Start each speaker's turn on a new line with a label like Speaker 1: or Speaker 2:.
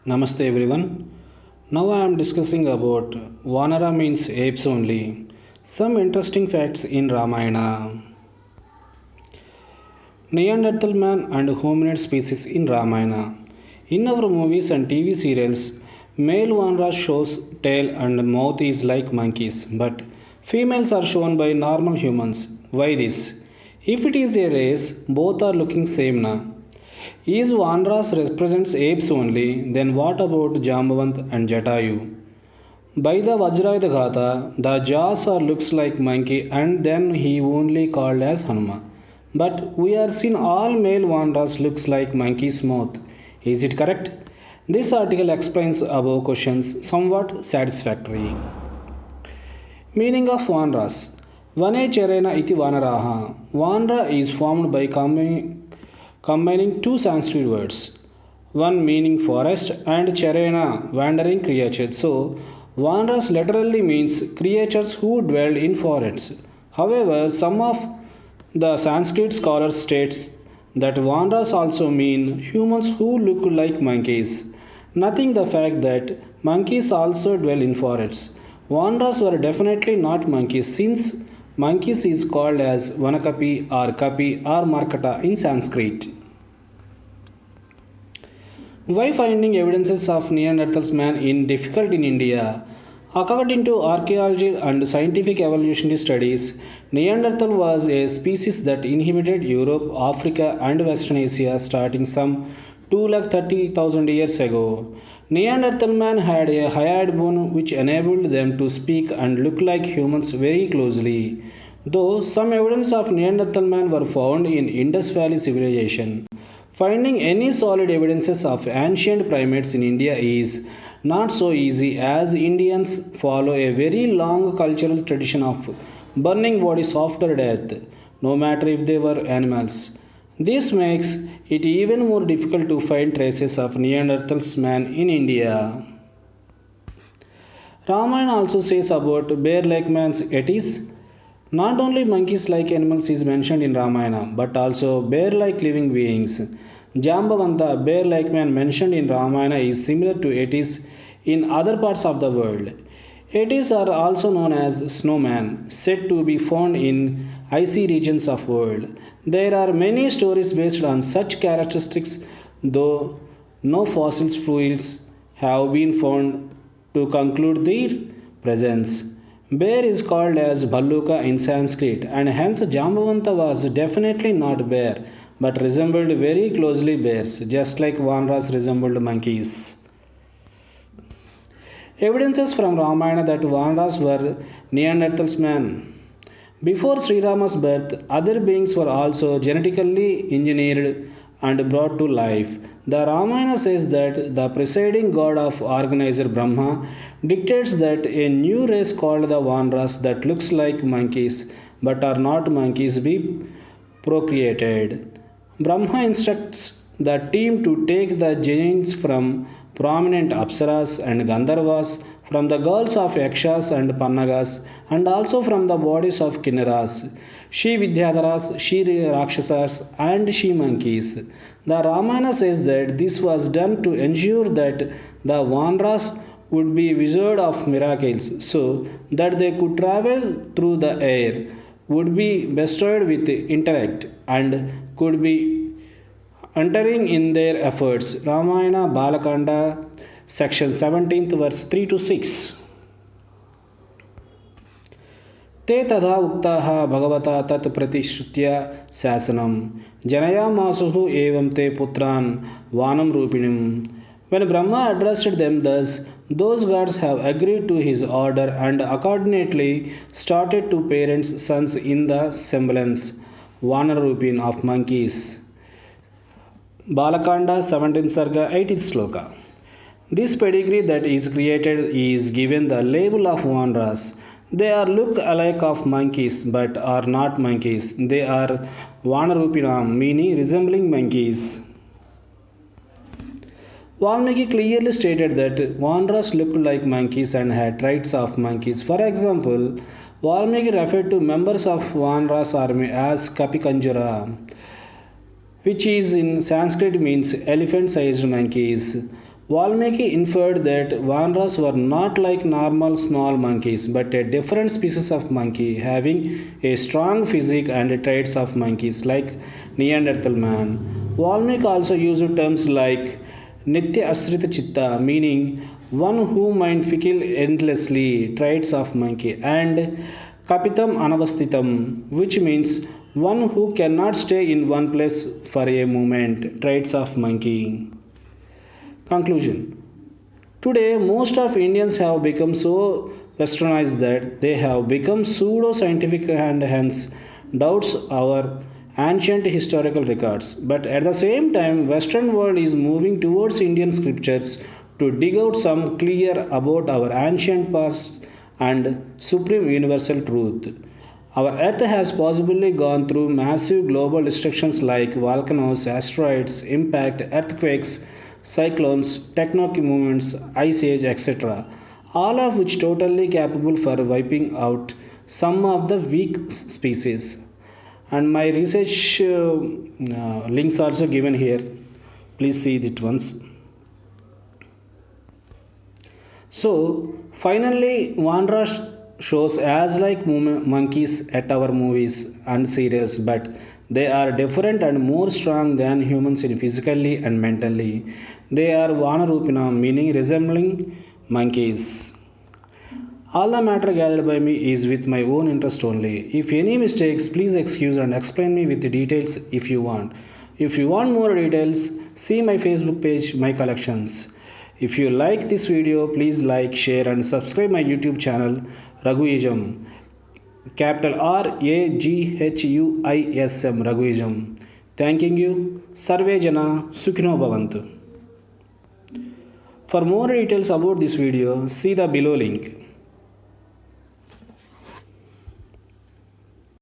Speaker 1: Namaste everyone. Now I am discussing about Vanara means apes only. Some interesting facts in Ramayana. Neanderthal man and hominid species in Ramayana. In our movies and TV serials, male Vanara shows tail and mouth is like monkeys, but females are shown by normal humans. Why this? If it is a race, both are looking same na. Is Vanras represents apes only, then what about Jambavant and Jatayu? By the Vajrayuda Gatha, the jaws are looks like monkey and then he only called as Hanuma. But we are seen all male Vanras looks like monkey's mouth. Is it correct? This article explains above questions somewhat satisfactory. Meaning of Vanras. Vane Cherena iti Vanaraha. Vanra is formed by combining two Sanskrit words, one meaning forest and Charena, wandering creature. So, Vanras literally means creatures who dwell in forests. However, some of the Sanskrit scholars states that Vanras also mean humans who look like monkeys. Nothing the fact that monkeys also dwell in forests. Vanras were definitely not monkeys since monkeys is called as Vanakapi or Kapi or Markata in Sanskrit. Why finding evidences of Neanderthals man in difficult in India? According to archaeology and scientific evolutionary studies, Neanderthal was a species that inhabited Europe, Africa, and Western Asia starting some 230,000 years ago. Neanderthal man had a hyoid bone which enabled them to speak and look like humans very closely. Though some evidence of Neanderthal man were found in Indus Valley civilization, finding any solid evidences of ancient primates in India is not so easy as Indians follow a very long cultural tradition of burning bodies after death, no matter if they were animals. This makes it even more difficult to find traces of Neanderthals man in India. Ramayana also says about bear-like man's etis. Not only monkeys-like animals is mentioned in Ramayana, but also bear-like living beings. Jambavanta, bear-like man mentioned in Ramayana, is similar to etis in other parts of the world. Etis are also known as snowman, said to be found in icy regions of world. There are many stories based on such characteristics, though no fossil fluids have been found to conclude their presence. Bear is called as Bhalluka in Sanskrit, and hence Jambavanta was definitely not bear, but resembled very closely bears, just like Vanras resembled monkeys. Evidences from Ramayana that Vanras were Neanderthals man. Before Sri Rama's birth, other beings were also genetically engineered and brought to life. The Ramayana says that the presiding god of organizer Brahma dictates that a new race called the Vanras that looks like monkeys but are not monkeys be procreated. Brahma instructs the team to take the genes from prominent Apsaras and Gandharvas, from the girls of Yakshas and Pannagas, and also from the bodies of Kinnaras, she Vidyadharas, she Rakshasas, and she monkeys. The Ramayana says that this was done to ensure that the Vanras would be wizard of miracles, so that they could travel through the air, would be bestowed with intellect, and could be entering in their efforts. Ramayana Balakanda, section 17th, verse 3 to 6. ते तथा उक्ताः भगवता तत् प्रतिश्रुत्य शासनं जनयामासुः एवं ते पुत्रान् वानं रूपिणीम्. When Brahma addressed them thus, those gods have agreed to his order and accordingly started to parent sons in the semblance Vanarupin of monkeys. Balakanda 17th Sarga 18th Sloka. This pedigree that is created is given the label of Vanras. They are look alike of monkeys but are not monkeys. They are Vanarupinam, meaning resembling monkeys. Valmiki clearly stated that Vanras looked like monkeys and had traits of monkeys. For example, Valmiki referred to members of Vanras army as Kapikanjura, which is in Sanskrit means elephant sized monkeys. Valmiki inferred that Vanras were not like normal small monkeys but a different species of monkey having a strong physique and traits of monkeys like Neanderthal man. Valmiki also used terms like Nitya Asrita Chitta, meaning one who mind fickle endlessly, traits of monkey, and Kapitam Anavastitam, which means one who cannot stay in one place for a moment, traits of monkey. Conclusion. Today, most of Indians have become so westernized that they have become pseudo scientific and hence doubts our ancient historical records. But at the same time, Western world is moving towards Indian scriptures to dig out some clear about our ancient past and supreme universal truth. Our Earth has possibly gone through massive global destructions like volcanoes, asteroids, impact, earthquakes, cyclones, tectonic movements, ice age, etc. All of which totally capable for wiping out some of the weak species. And my research links also given here. Please see it once. So finally, Vanra shows as like monkeys at our movies and serials, but they are different and more strong than humans in physically and mentally. They are Vanarupina, meaning resembling monkeys. All the matter gathered by me is with my own interest only. If any mistakes, please excuse and explain me with the details if you want. If you want more details, see my Facebook page, my collections. If you like this video, please like, share and subscribe my YouTube channel Raghuism. Capital RAGHUISM Raghuism. Thanking you. Sarve Jana Sukhino Bhavantu. For more details about this video, see the below link.